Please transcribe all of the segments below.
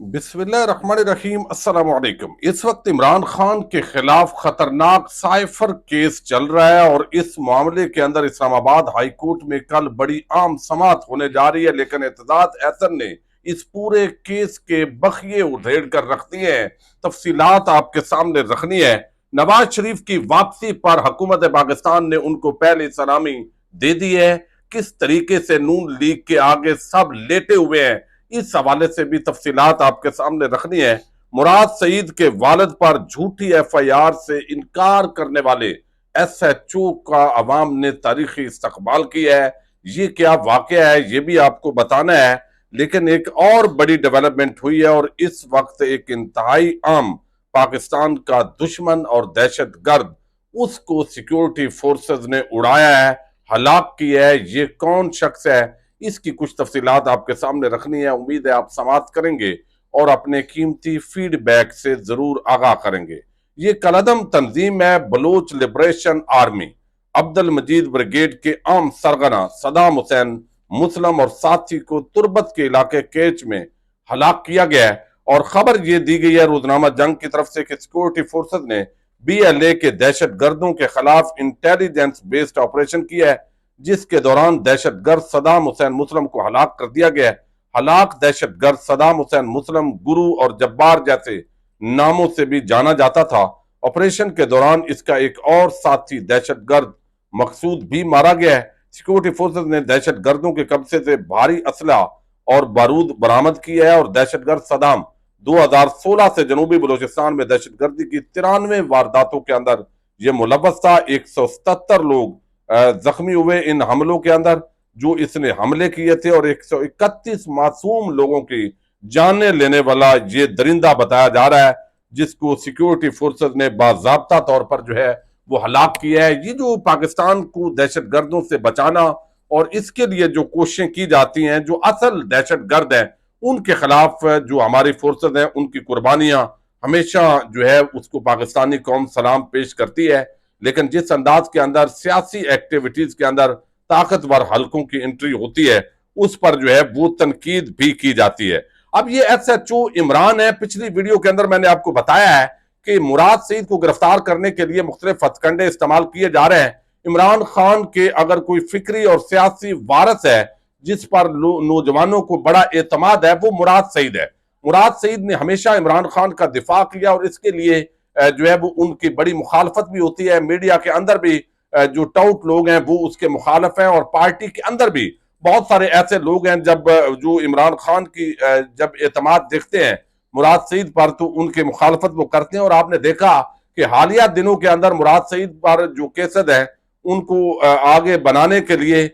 बिस्मिल्लाहिर्रहमानिर्रहीम अस्सलाम वालेकुम। इस वक्त इमरान खान के खिलाफ खतरनाक साइफर केस चल रहा है और इस मामले के अंदर इस्लामाबाद हाई कोर्ट में कल बड़ी आम समाअत होने जा रही है, लेकिन एतजाज अहसन ने इस पूरे केस के बखिए उधेड़ कर रख दिए हैं। तफसीलात आपके सामने रखनी है। नवाज शरीफ की वापसी पर हुकूमत पाकिस्तान ने उनको पहले सलामी दे दी है। किस तरीके से नून लीग के आगे सब लेटे हुए हैं, इस हवाले से भी तफसीलात आपके सामने रखनी है। मुराद सईद के वालिद पर झूठी एफआईआर से इनकार करने वाले एसएचओ का अवाम ने तारीखी इस्तकबाल किया है। ये क्या वाकया है, ये भी आपको बताना है। लेकिन एक और बड़ी डेवलपमेंट हुई है और इस वक्त एक इंतहाई आम पाकिस्तान का दुश्मन और दहशत गर्द, उसको सिक्योरिटी फोर्सेस ने उड़ाया है, हलाक किया है। ये कौन शख्स है, इसकी कुछ तफसीलात आपके सामने रखनी है। उम्मीद है आप समाप्त करेंगे और अपने कीमती फीडबैक से जरूर आगाह करेंगे। ये कलदम तंजीम है बलोच लिबरेशन आर्मी। अब्दुल मजीद ब्रिगेड के आम सरगना सदाम हुसैन मुस्लिम और साथी को तुर्बत के इलाके केच में हलाक किया गया है। और खबर यह दी गई है रोजनामा जंग की तरफ से कि सिक्योरिटी फोर्सेज ने बीएलए के दहशत गर्दों के खिलाफ इंटेलिजेंस बेस्ड ऑपरेशन किया है, जिसके दौरान दहशतगर्द सदाम हुसैन मुस्लिम को हलाक कर दिया गया है। हलाक दहशतगर्द सदाम हुसैन मुस्लिम गुरु और जब्बार जैसे नामों से भी जाना जाता था। ऑपरेशन के दौरान इसका एक और साथी दहशतगर्द मकसूद भी मारा गया है। सिक्योरिटी फोर्सेज ने दहशतगर्दों के कब्जे से भारी असला और बारूद बरामद किया है और दहशतगर्द सदाम 2016 से जनूबी बलोचिस्तान में दहशतगर्दी की 93 वारदातों के अंदर यह मुलव्वस था। 177 लोग जख्मी हुए इन हमलों के अंदर जो इसने हमले किए थे और 131 मासूम लोगों की जाने लेने वाला ये दरिंदा बताया जा रहा है, जिसको सिक्योरिटी फोर्सेस ने बाज़ाब्ता तौर पर जो है वो हलाक किया है। ये जो पाकिस्तान को दहशत गर्दों से बचाना और इसके लिए जो कोशिशें की जाती हैं, जो असल दहशत गर्द है उनके खिलाफ जो हमारी फोर्सेस हैं, उनकी कुर्बानियां हमेशा जो है उसको पाकिस्तानी कौम सलाम पेश करती है। लेकिन जिस अंदाज के अंदर सियासी एक्टिविटीज के अंदर ताकतवर हलकों की एंट्री होती है, उस पर जो है वो तनकीद भी की जाती है। अब ये एसएचओ इमरान है। पिछली वीडियो के अंदर मैंने आपको बताया है कि मुराद सईद को गिरफ्तार करने के लिए मुख्तलिफ हथकंडे इस्तेमाल किए जा रहे हैं। इमरान खान के अगर कोई फिक्री और सियासी वारस है जिस पर नौजवानों को बड़ा एतमाद है, वो मुराद सईद है। मुराद सईद ने हमेशा इमरान खान का दिफा किया और इसके लिए जो है वो उनकी बड़ी मुखालफत भी होती है। मीडिया के अंदर भी जो टाउट लोग हैं वो उसके मुखालफ हैं और पार्टी के अंदर भी बहुत सारे ऐसे लोग हैं जब जो इमरान खान की जब एतमाद देखते हैं मुराद सईद पर तो उनकी मुखालफत वो करते हैं। और आपने देखा कि हालिया दिनों के अंदर मुराद सईद पर जो केसेस है उनको आगे बनाने के लिए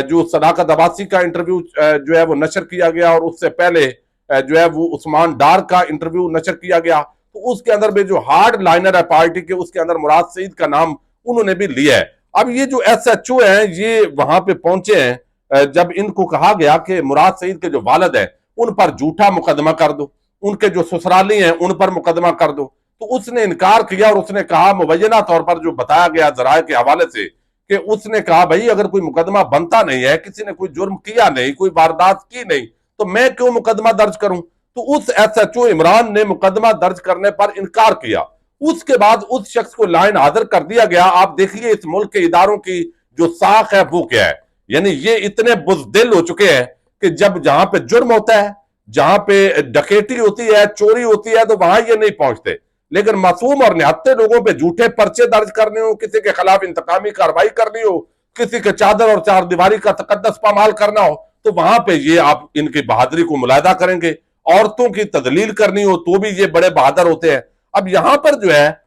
जो सदाकत अब्बासी का इंटरव्यू जो है वो नशर किया गया और उससे पहले जो है वो उस्मान डार का इंटरव्यू नशर किया गया, तो उसके अंदर भी जो हार्ड लाइनर है पार्टी के, उसके अंदर मुराद सईद का नाम उन्होंने भी लिया है। अब ये जो एसएचओ हैं ये वहां पे पहुंचे हैं जब इनको कहा गया कि मुराद सईद के जो वालिद है उन पर झूठा मुकदमा कर दो, उनके जो ससुराली हैं उन पर मुकदमा कर दो, तो उसने इनकार किया और उसने कहा मुबैना तौर पर जो बताया गया जराये के हवाले से कि उसने कहा भाई अगर कोई मुकदमा बनता नहीं है, किसी ने कोई जुर्म किया नहीं, कोई वारदात की नहीं, तो मैं क्यों मुकदमा दर्ज करूं। तो उस एसएचओ इमरान ने मुकदमा दर्ज करने पर इनकार किया। उसके बाद उस शख्स को लाइन हाजिर कर दिया गया। आप देखिए इस मुल्क के इदारों की जो साख है वो क्या है। यानी ये इतने बुजदिल हो चुके हैं कि जब जहां पे जुर्म होता है, जहां पे डकैती होती है, चोरी होती है, तो वहां ये नहीं पहुंचते। लेकिन मासूम और निहत्ते लोगों पे झूठे पर्चे दर्ज करने हो, किसी के खिलाफ इंतकामी कार्रवाई करनी हो, किसी के चादर और चार दीवारी का तकद्दस पामाल करना हो, तो वहां पे ये आप इनकी बहादुरी को मुलायदा करेंगे। औरतों की तदलील करनी हो तो भी ये बड़े बहादुर होते हैं। अब यहां पर जो है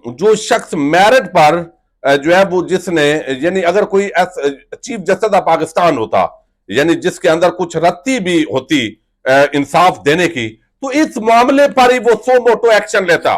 जो शख्स मैरिट पर जो है वो जिसने यानी अगर कोई चीफ जस्टिस ऑफ पाकिस्तान होता, यानी जिसके अंदर कुछ रत्ती भी होती इंसाफ देने की, तो इस मामले पर ही वो सो मोटो एक्शन लेता।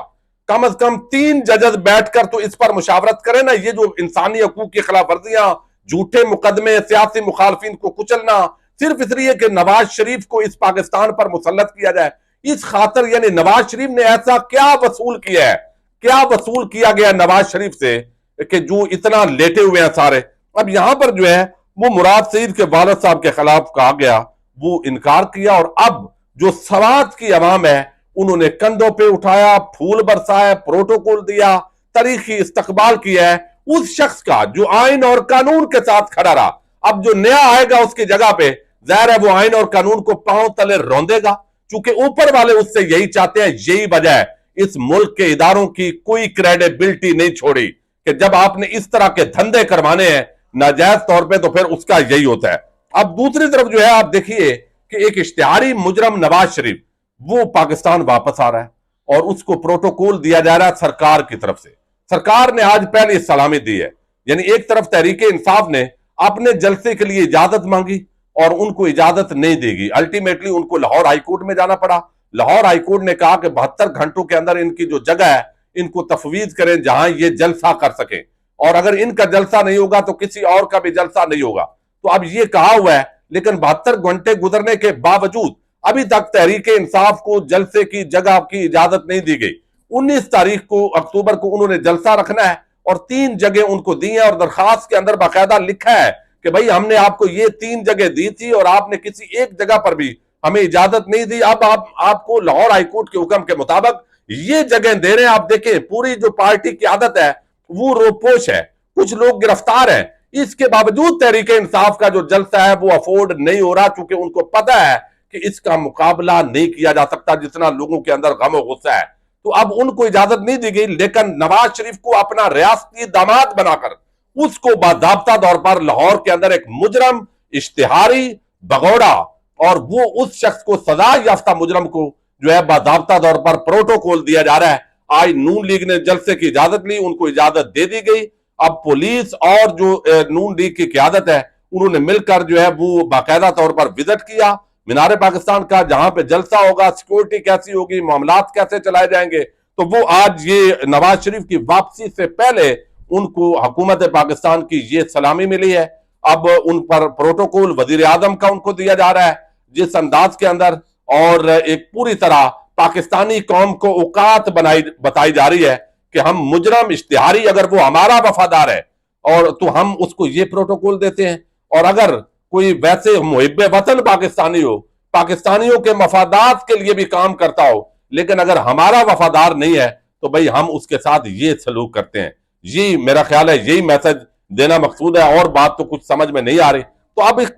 कम से कम 3 जजेस बैठकर तो इस पर मुशावरत करें ना। ये जो इंसानी हकूक की खिलाफ वर्जियां, झूठे मुकदमे, सियासी मुखालफिन को कुचलना, सिर्फ इसलिए कि नवाज शरीफ को इस पाकिस्तान पर मुसल्लत किया जाए, इस खातर यानी नवाज शरीफ ने ऐसा क्या वसूल किया है, क्या वसूल किया गया नवाज शरीफ से कि जो इतना लेटे हुए हैं सारे। अब यहां पर जो है वो मुराद सईद के वालिद साहब के खिलाफ कहा गया, वो इनकार किया और अब जो सवात की अवाम है उन्होंने कंधों पे उठाया, फूल बरसाया, प्रोटोकॉल दिया, तारीखी इस्तकबाल किया है उस शख्स का जो आइन और कानून के साथ खड़ा रहा। अब जो नया आएगा उसकी जगह पे जाहिर है वो आइन और कानून को पांव तले रौंदेगा, क्योंकि ऊपर वाले उससे यही चाहते हैं। यही वजह है इस मुल्क के इदारों की कोई क्रेडिबिलिटी नहीं छोड़ी कि जब आपने इस तरह के धंधे करवाने हैं नाजायज तौर पे, तो फिर उसका यही होता है। अब दूसरी तरफ जो है आप देखिए कि एक इश्तिहारी मुजरम नवाज शरीफ वो पाकिस्तान वापस आ रहा है और उसको प्रोटोकॉल दिया जा रहा है सरकार की तरफ से। सरकार ने आज पहले सलामी दी है, यानी एक तरफ तहरीक इंसाफ ने अपने जलसे के लिए इजाजत मांगी और उनको इजाजत नहीं देगी। अल्टीमेटली उनको लाहौर हाईकोर्ट में जाना पड़ा। लाहौर हाईकोर्ट ने कहा कि 72 घंटों के अंदर इनकी जो जगह है इनको तफवीज करें जहां ये जलसा कर सके, और अगर इनका जलसा नहीं होगा तो किसी और का भी जलसा नहीं होगा। तो अब ये कहा हुआ है, लेकिन 72 घंटे गुजरने के बावजूद अभी तक तहरीक इंसाफ को जलसे की जगह की इजाजत नहीं दी गई। 19 तारीख को अक्टूबर को उन्होंने जलसा रखना है और 3 जगह उनको दी है और दरखास्त के अंदर बाकायदा लिखा है कि भाई हमने आपको ये 3 जगह दी थी और आपने किसी एक जगह पर भी हमें इजाजत नहीं दी। अब आपको लाहौर हाईकोर्ट के हुक्म के मुताबिक ये जगह दे रहे हैं। आप देखें पूरी जो पार्टी की आदत है वो रोपोश है, कुछ लोग गिरफ्तार हैं, इसके बावजूद तहरीक इंसाफ का जो जलसा है वो अफोर्ड नहीं हो रहा, क्योंकि उनको पता है कि इसका मुकाबला नहीं किया जा सकता जितना लोगों के अंदर गम और गुस्सा है। तो अब उनको इजाजत नहीं दी गई, लेकिन नवाज शरीफ को अपना रियासती दामाद बनाकर उसको बाज़ाब्ता तौर पर लाहौर के अंदर एक मुजरम, इश्तिहारी, भगौड़ा और वो उस शख्स को सजा याफ्ता मुजरम को जो है बाज़ाब्ता तौर पर प्रोटोकॉल दिया जा रहा है। आज नून लीग ने जलसे की इजाजत ली, उनको इजाजत दे दी गई। अब पुलिस और जो नून लीग की क्यादत है उन्होंने मिलकर जो है वो बाकायदा तौर पर विजिट किया मीनार पाकिस्तान का, जहां पे जलसा होगा, सिक्योरिटी कैसी होगी, मामलात कैसे चलाए जाएंगे। तो वो आज ये नवाज शरीफ की वापसी से पहले उनको हुकूमत पाकिस्तान की ये सलामी मिली है। अब उन पर प्रोटोकॉल वजीर आजम का उनको दिया जा रहा है जिस अंदाज के अंदर, और एक पूरी तरह पाकिस्तानी कौम को औकात बताई जा रही है कि हम मुजरम इश्तिहारी अगर वो हमारा वफादार है और तो हम उसको ये प्रोटोकॉल देते हैं, और अगर कोई वैसे मुहिब्बे वतन पाकिस्तानी हो, पाकिस्तानियों के मफादात के लिए भी काम करता हो, लेकिन अगर हमारा वफादार नहीं है तो भाई हम उसके साथ ये सलूक करते हैं। ये मेरा ख्याल है यही मैसेज देना मकसूद है, और बात तो कुछ समझ में नहीं आ रही। तो अब एक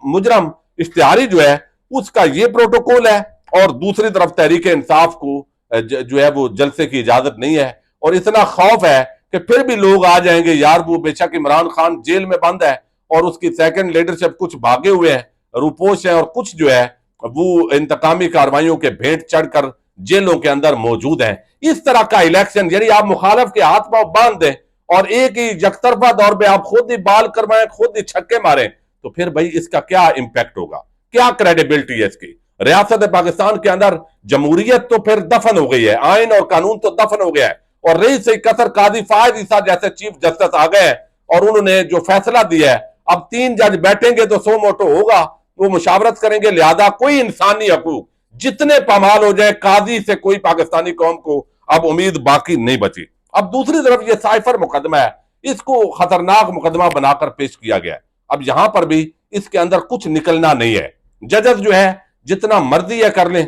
मुजरम इश्तिहारी जो है उसका ये प्रोटोकॉल है और दूसरी तरफ तहरीक इंसाफ को जो है वो जलसे की इजाजत नहीं है, और इतना खौफ है कि फिर भी लोग आ जाएंगे यार, वो बेशक इमरान खान जेल में बंद है और उसकी सेकंड लीडरशिप कुछ भागे हुए हैं, रूपोश हैं, और कुछ जो है वो इंतकामी कार्रवाइयों के भेंट चढ़कर जेलों के अंदर मौजूद हैं। इस तरह का इलेक्शन यानी आप मुखालिफ के हाथ पांव बांध दें और एक ही यकतरफा दौर पे आप खुद ही बाल करवाएं, खुद ही छक्के मारें, तो फिर भाई इसका क्या इंपैक्ट होगा, क्या क्रेडिबिलिटी है इसकी। रियासत पाकिस्तान के अंदर जमहूरियत तो फिर दफन हो गई है, आइन और कानून तो दफन हो गया है, और रही सही कसर काजी फायद ईसा जैसे चीफ जस्टिस आ गए और उन्होंने जो फैसला दिया है, अब 3 जज बैठेंगे तो सो मोटो होगा, वो मुशावरत करेंगे, लिहाजा कोई इंसानी हकूक जितने पामाल हो जाए काजी से कोई पाकिस्तानी कौम को अब उम्मीद बाकी नहीं बची। अब दूसरी तरफ ये साइफर मुकदमा है, इसको खतरनाक मुकदमा बनाकर पेश किया गया है। अब यहां पर भी इसके अंदर कुछ निकलना नहीं है, जजेस जो है जितना मर्जी है कर लें,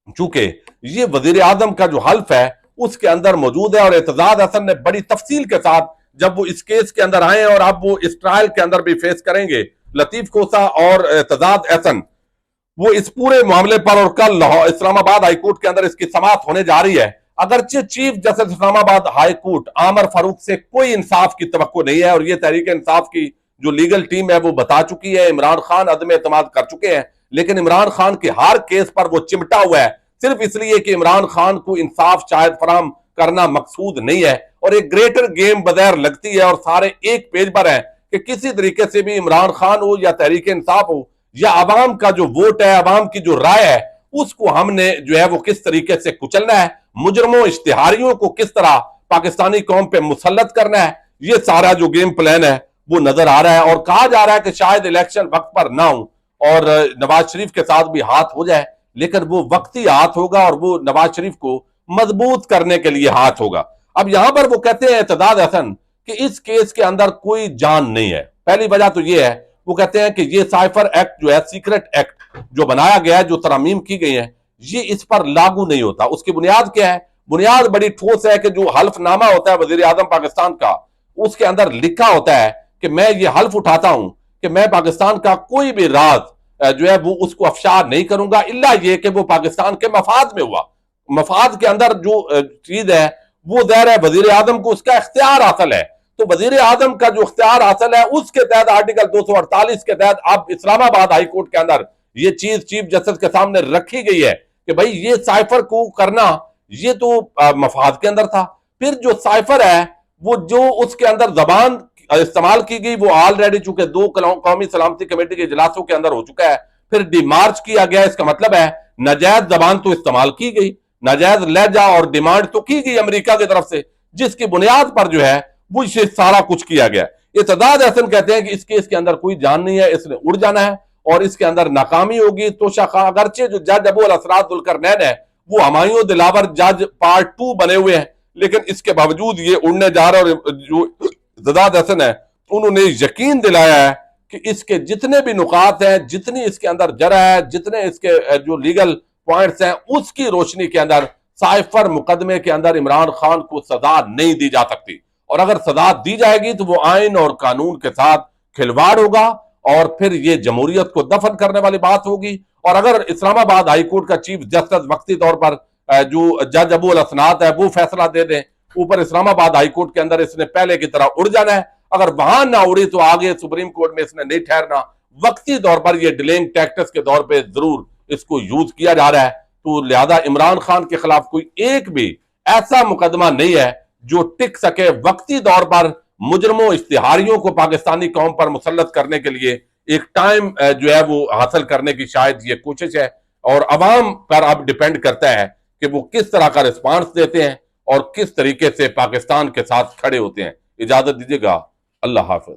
चूंकि ये वजीर आजम का जो हल्फ है उसके अंदर मौजूद है, और एतजाज हसन ने बड़ी तफसील के साथ जब वो इस केस के अंदर आए और अब वो इस ट्रायल के अंदर भी फेस करेंगे, लतीफ कोसा और एतजाज हसन, वो इस पूरे मामले पर, और कल इस्लामाबाद हाईकोर्ट के अंदर इसकी समाअत होने जा रही है। अगरचे चीफ जस्टिस इस्लामाबाद हाईकोर्ट आमर फारूक से कोई इंसाफ की तवक्को नहीं है, और ये तहरीक इंसाफ की जो लीगल टीम है वो बता चुकी है, इमरान खान अदम एतमाद कर चुके हैं, लेकिन इमरान खान के हर केस पर वो चिमटा हुआ है सिर्फ इसलिए कि इमरान खान को इंसाफ शायद फराम करना मकसूद नहीं है, और एक ग्रेटर गेम बगैर लगती है और सारे एक पेज पर है कि किसी तरीके से भी इमरान खान हो या तहरीक इंसाफ हो या अवाम का जो वोट है, अवाम की जो राय है, उसको हमने जो है वो किस तरीके से कुचलना है, मुजरमों इश्तिहारियों को किस तरह पाकिस्तानी कौम पे मुसल्लत करना है, ये सारा जो गेम प्लान है वो नजर आ रहा है। और कहा जा रहा है कि शायद इलेक्शन वक्त पर ना हो और नवाज शरीफ के साथ भी हाथ हो जाए, लेकिन वो वक्ती हाथ होगा और वो नवाज शरीफ को मजबूत करने के लिए हाथ होगा। अब यहां पर वो कहते हैं एतजाज हसन कि इस केस के अंदर कोई जान नहीं है। पहली वजह तो यह है वो कहते हैं कि ये साइफर एक्ट जो है, सीक्रेट एक्ट जो बनाया गया है, जो तरमीम की गई है, ये इस पर लागू नहीं होता। उसकी बुनियाद क्या है? बुनियाद बड़ी ठोस है कि जो हल्फनामा होता है वजीर आजम पाकिस्तान का, उसके अंदर लिखा होता है कि मैं ये हल्फ उठाता हूं कि मैं पाकिस्तान का कोई भी राज जो है वो उसको अफशा नहीं करूंगा, इल्ला ये कि वो पाकिस्तान के मफाद में हुआ। मफाद के अंदर जो चीज है वो ज़ाहिर है वजीर आजम को उसका इख्तियार हासिल है। तो वजीर आजम का जो इख्तियार हासिल है उसके तहत आर्टिकल 248 के तहत अब इस्लामाबाद हाई कोर्ट के अंदर ये चीज चीफ जस्टिस के सामने रखी गई है कि भाई ये साइफर को करना ये तो मफाद के अंदर था। फिर जो साइफर है वो जो उसके अंदर जबान इस्तेमाल की गई वो ऑलरेडी चूंकि 2 कौमी सलामती कमेटी के इजलासों के अंदर हो चुका है, फिर डिमार्च किया गया। इसका मतलब है नाजायज जबान तो इस्तेमाल की गई, नाजायज लहजा और डिमांड तो की गई अमेरिका की तरफ से, जिसकी बुनियाद पर जो है वो इसे सारा कुछ किया गया। इत्तेहाद एहसन कहते हैं कि इस केस के अंदर कोई जान नहीं है, इसने उड़ जाना है और इसके अंदर नाकामी होगी। तो शाखा अगरचे जो जज अबू असरात जुल्करनैन है वो हमायूं दिलावर जज पार्ट 2 बने हुए हैं, लेकिन इसके बावजूद ये उड़ने जा रहा है। और जो इत्तेहाद एहसन है उन्होंने यकीन दिलाया है कि इसके जितने भी नुकात हैं, जितनी इसके अंदर जरा है, जितने इसके जो लीगल पॉइंट्स हैं, उसकी रोशनी के अंदर साइफर मुकदमे के अंदर इमरान खान को सजा नहीं दी जा सकती। और अगर सजा दी जाएगी तो वो आइन और कानून के साथ खिलवाड़ होगा और फिर ये जमहूरियत को दफन करने वाली बात होगी। और अगर इस्लामाबाद हाई कोर्ट का चीफ जस्टिस वक्ती तौर पर जो जज अबू अल असनाद है वो फैसला दे दें, ऊपर इस्लामाबाद हाई कोर्ट के अंदर इसने पहले की तरह उड़ जाना है। अगर वहां ना उड़ी तो आगे सुप्रीम कोर्ट में इसने नहीं ठहरना। वक्ती तौर पर यह डिलेइंग टैक्टिक्स के तौर पर जरूर इसको यूज किया जा रहा है। तो लिहाजा इमरान खान के खिलाफ कोई एक भी ऐसा मुकदमा नहीं है जो टिक सके। वक्ती तौर पर मुजरमों इश्तिहारियों को पाकिस्तानी कौम पर मुसल्लत करने के लिए एक टाइम जो है वो हासिल करने की शायद ये कोशिश है। और अवाम पर अब डिपेंड करता है कि वो किस तरह का रिस्पांस देते हैं और किस तरीके से पाकिस्तान के साथ खड़े होते हैं। इजाजत दीजिएगा, अल्लाह हाफिज।